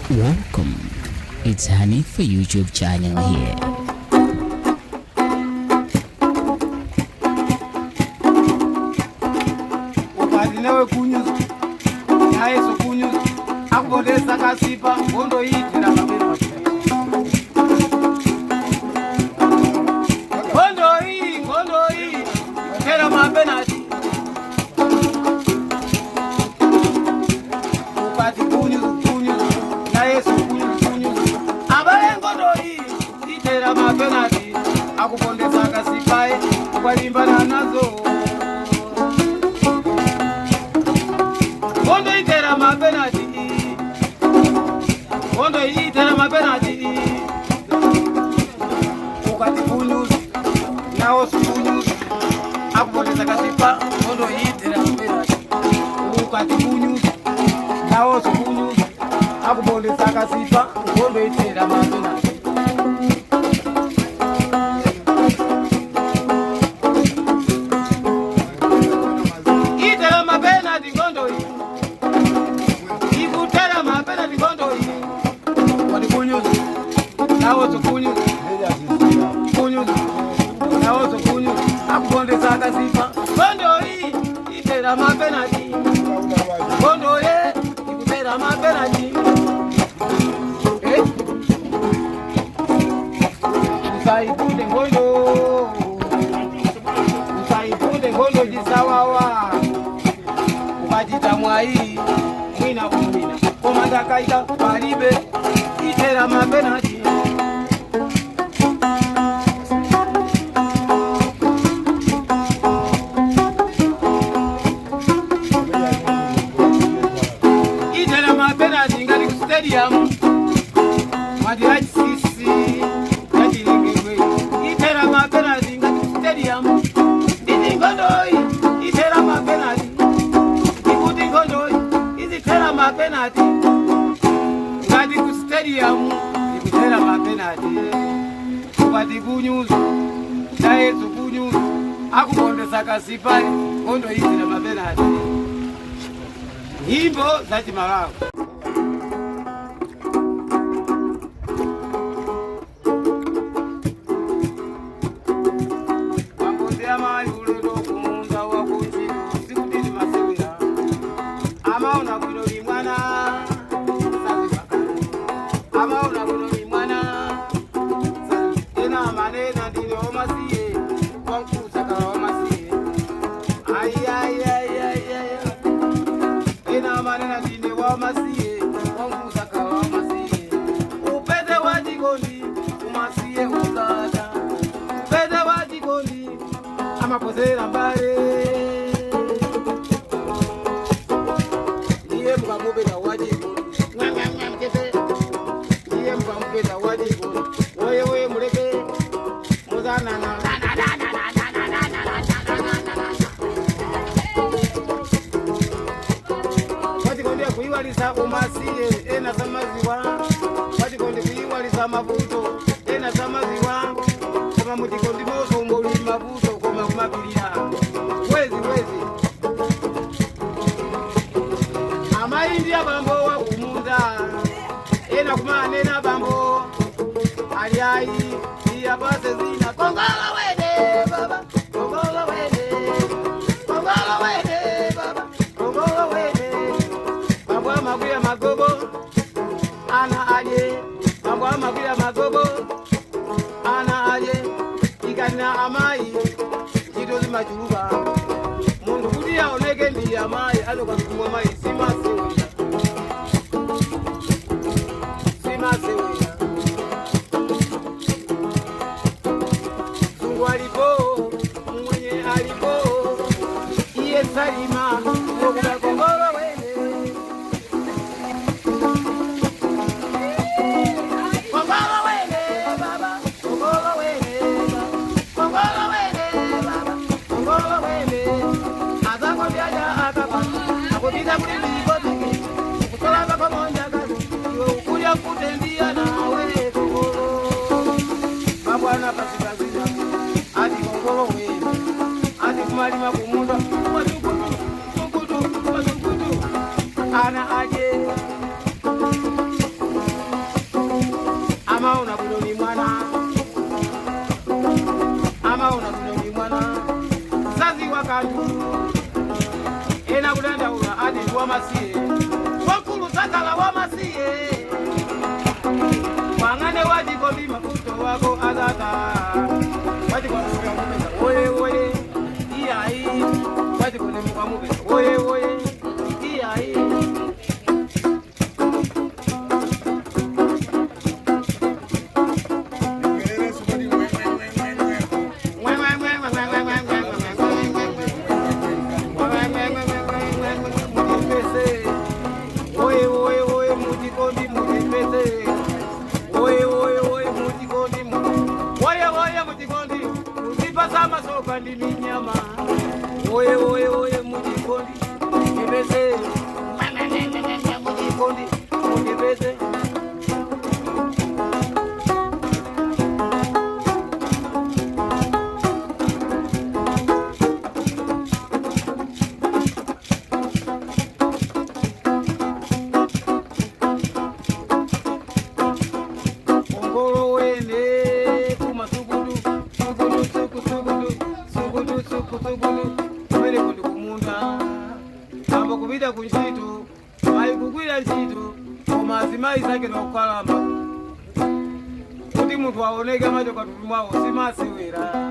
Welcome. It's Honey for YouTube channel here. Ukadinewe kunyuzu na Yesu kunyuzu akubodesa kasipa ngondo yitira kabero ngondo hii tera mapenati ukati kunyuzu na Yesu kunyuzu abale ngondo hii itera mapenati akubodesa kasipa ukalimbana nazo Kondo itera mapenati Kondo itera mapenati Ukati kunyuzi Nao sukunyuzi Akupoteza kasipa Kondo itera mapenati Ukati kunyuzi Nao sukunyuzi Akupoteza kasipa Kondo itera mapenati Itera mapenati Kondo hii akubondesa kasipa kondo hii itera mapenati kondo ye ikutera mapenati usaipunde ngondo jisawawa ukajita mwai mwina kumina komanda kaita palibe itera mapenati stadium madiraji sisi yajirengewe itera mapenalty ngati stadium ndi ngondoi itera mapenalty ikuti ngondoi izitera mapenalty ngati ku stadium ikutera mapenalty ukati kunyuzu na Yesu kunyuzu akubondesa kasipa ngondoi itera mapenalty nyimbo za Chimalawi. Amapozera mbare niye mkamubeda wajibu mkete niye mkamubeda wajibu wewe muleke muzana na watikonde kuiwalisa umasiye ena samaziwa watikonde kuiwalisa mabuto ena samaziwa kama mutikondi moso mboli mabuto kumapilira wezi amaindi abambo wakumunda ena kumane na bambo aliai iya base zina kongola wene baba kongola wene baba kongola wene bambo amaguya magogo ana aje bambo amaguya magogo ana aje ikana amai Kidozi majuba mundu kuti aoneke ndi amai aloka kumwa mai simasewera Sungu alipo mwenye alipo iye salima okuda kongolo wene kongolo wene baba kongolo wene kongolo wene Azako biaja akapa akopita kuli biboti masiye wakulu sakala wa masiye wangane wajikondi mafuto wako azata wajikondi mukamubeza oye oye iyayi wajikondi mukamubeza oye oye iyayi Kandi minyama oye oye oye mujikondi mujibeze mujikondi mujibeze ongoro wene kumasugudu sugudu sugudu kutugulu kubere kuli kumunda amba kubida kunchitu mai kugwira nchitu omazima isake nokukalamba kuti munthu aoneke macho katuli mwawo simasiwira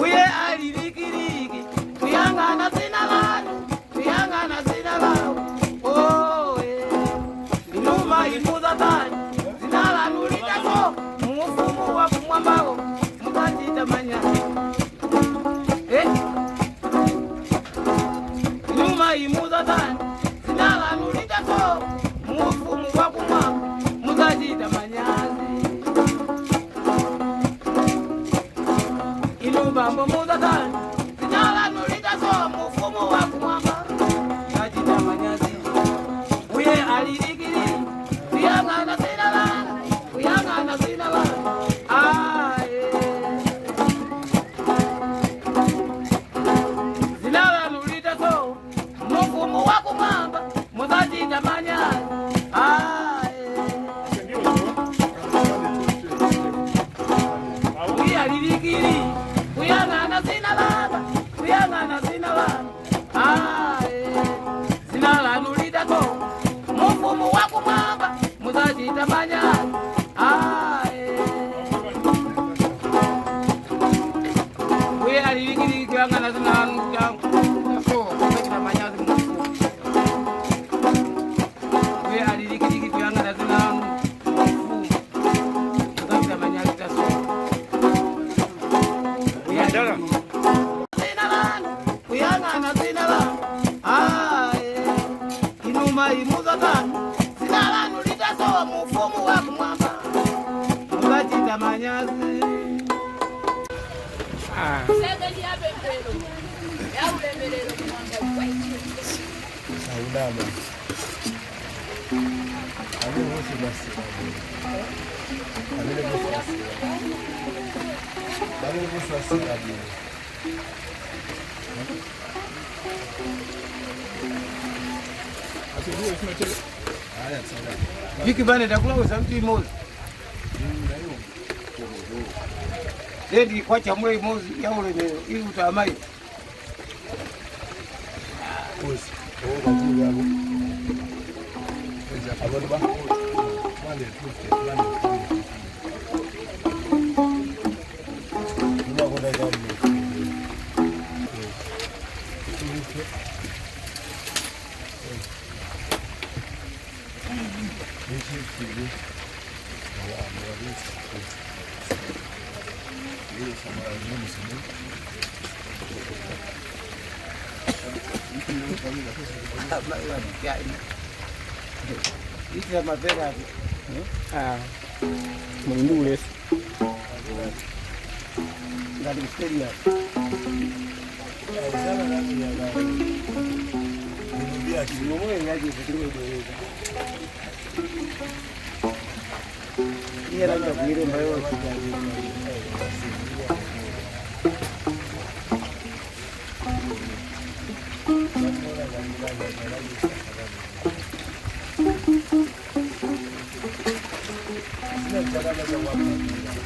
uye alilikiliki kuyang'ana zina lanu kuyang'ana zina lawo imuzatani zinalanulitako mufumu wa kumwambao mukachita manyasi nyuma imuzatani zinalanulitako mufumu wa kumwamba mukachita manyasi inubambo muzatani zinalanulitako mufumu wa kumwamba mukachita manyasi uye alilikili kuyang'ana zina lana kuyang'ana zina lana zina lanu litaso mufumu wa kumwamba mukachita manyasi uye alilikili kuyang'ana zina lana kuyang'ana zina lana zina lanu litaso mufumu wa kumwamba mukachita manyasi uye alilikili kuyang'ana zina lanu mukachita manyasi mufumu uye alilikili kuyang'ana zina lanu mufumu mukachita manyasi taso zina lanu kuyang'ana zina lanu inuma imuzatani zina lanu litasowa mufumu wa kumwamba mukachita manyasi Viki bane takulauza mtu imozi zendi kwacha mwe imozi yauleme ili utamai Isso é madeira. Mendules. Dari Australia. Iya lagi kirim bayo Sina jana na wapa.